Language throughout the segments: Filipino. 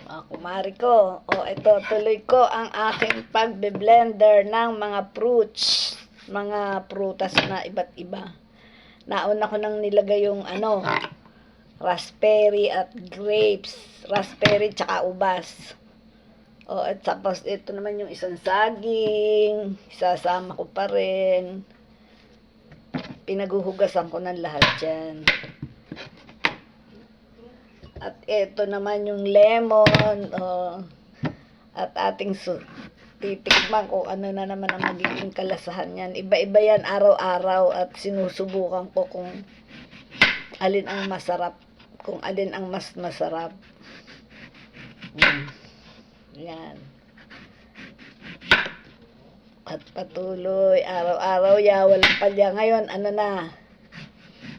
Kumari ko, ito, tuloy ko ang aking pagbe-blender ng mga fruits, mga prutas na iba't iba. Nauna ko nang nilagay yung raspberry at grapes, raspberry tsaka ubas. At tapos ito naman yung isang saging, isasama ko pa rin. Pinaguhugasan ko ng lahat yan. At ito naman yung lemon, at ating titikman kung ano na naman ang magiging kalasahan yan. Iba-iba yan araw-araw at sinusubukan ko kung alin ang masarap, kung alin ang mas masarap. Yan. At patuloy, araw-araw walang palya. Ngayon,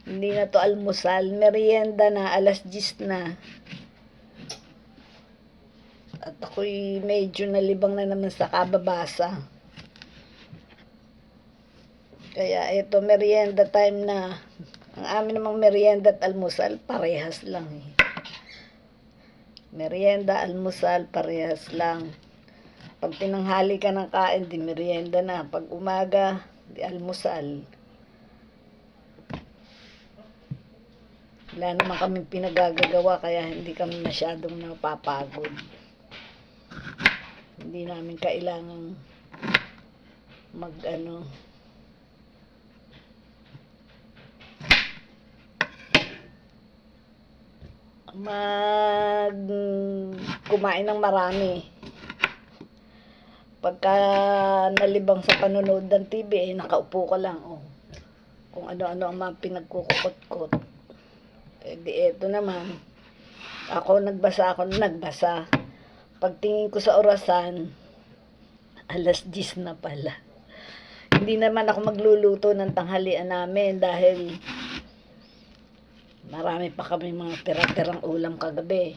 hindi na to almusal, merienda na, alas 10 na. At ako'y medyo nalibang na naman sa kababasa. Kaya ito, merienda time na. Ang amin namang merienda at almusal, parehas lang eh. Merienda, almusal, parehas lang. Pag tinanghali ka ng kain, di merienda na. Pag umaga, di almusal. Wala naman kaming pinagagagawa, kaya hindi kami masyadong napapagod. Hindi namin kailangang kumain ng marami. Pagka nalibang sa panonood ng TV, nakaupo ka lang, kung ano-ano ang mga pinagkukukot-kot. Di eto naman, ako nagbasa. Pagtingin ko sa orasan, alas 10 na pala. Hindi naman ako magluluto ng tanghalian namin dahil marami pa kami mga tira-tirang ulam kagabi.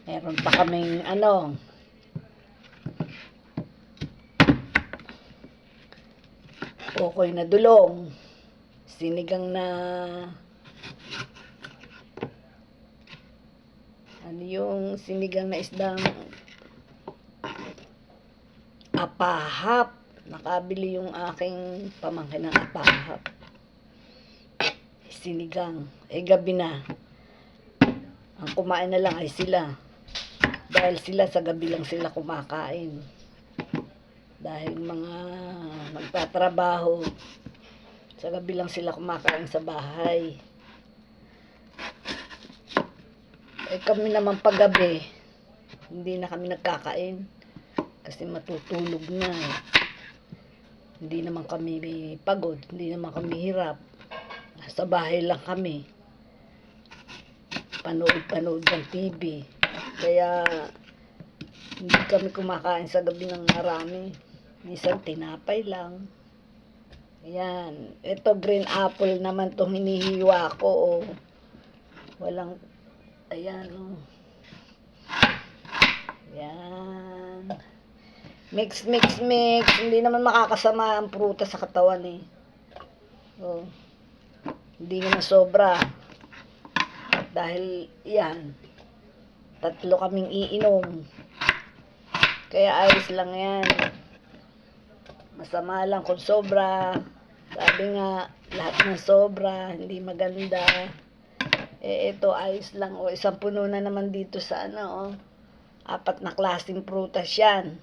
Meron pa kaming ukoy na dulong, sinigang na yung sinigang na isdang apahap. Nakabili yung aking pamangkin ng apahap. Sinigang. Gabi na. Ang kumain na lang ay sila. Dahil sila sa gabi lang sila kumakain. Dahil mga nagtatrabaho, sa gabi lang sila kumakain sa bahay. Kami naman paggabi, hindi na kami nagkakain kasi matutulog na. Hindi naman kami pagod, hindi naman kami hirap. Sa bahay lang kami. Panood ng TV. Kaya hindi kami kumakain sa gabi ng marami. Minsan tinapay lang. Ayan. Ito green apple naman itong hinihiwa ko. Walang ayan. Yan. Mix. Hindi naman makakasama ang prutas sa katawan eh. Hindi naman sobra. At dahil yan, 3 kaming iinom. Kaya ayos lang yan. Masama lang kung sobra. Sabi nga, lahat ng sobra, hindi maganda. Ito ayos lang. Isang puno na naman dito sa 4 na klaseng prutas yan.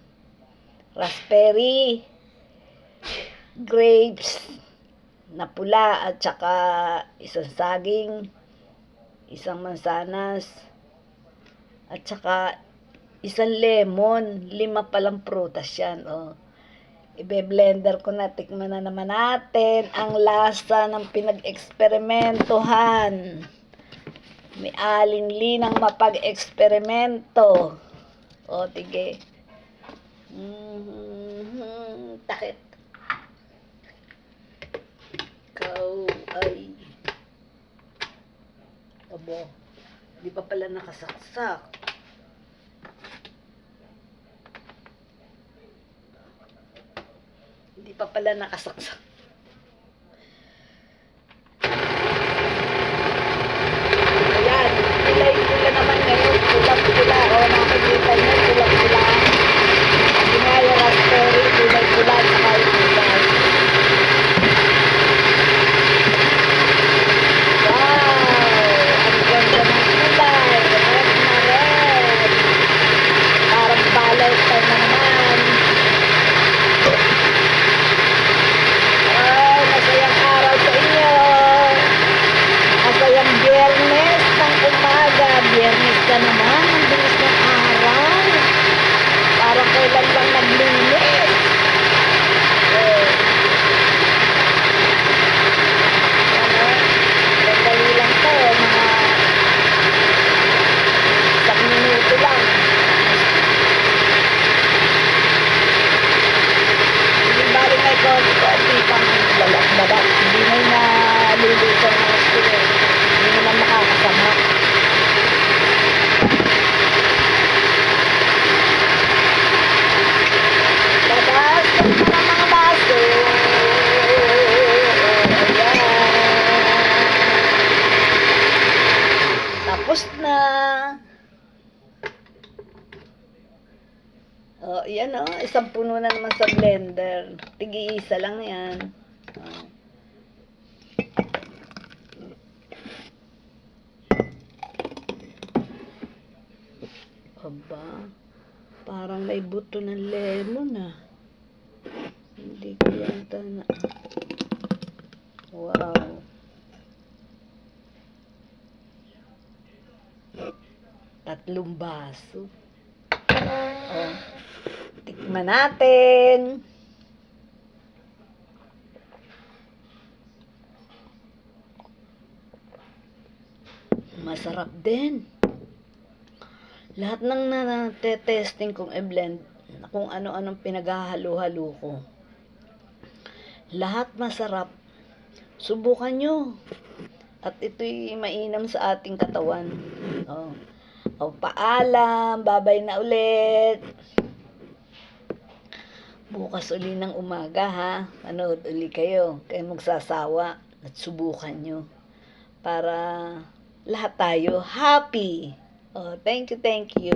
Raspberry, grapes na pula, at saka isang saging, isang mansanas, at saka isang lemon. 5 palang prutas yan. Ibe-blender ko na. Tikman na naman natin ang lasa ng pinag-eksperimentohan. May alinlinang mapag-eksperimento. Tige. Takit. Ikaw ay di pa pala nakasaksak. Hindi pa pala nakasaksak. Ayan, kulay-pula naman ngayon. Pula-pula Oh, yan oh, isang puno na naman sa blender. Tig-iisa lang yan. Oh. Aba, parang may buto ng lemon ah. Hindi ko yata na. Wow. Tatlong baso. Oh, tikman natin. Masarap din. Lahat ng na-testing kong i-blend, kung ano-anong pinaghahalo-halo ko, lahat masarap. Subukan nyo. At ito'y mainam sa ating katawan. Oh. O, paalam. Babay na ulit. Bukas uli ng umaga ha. Manood uli kayo. Kayo magsasawa. At subukan nyo. Para lahat tayo happy. Oh, thank you, thank you.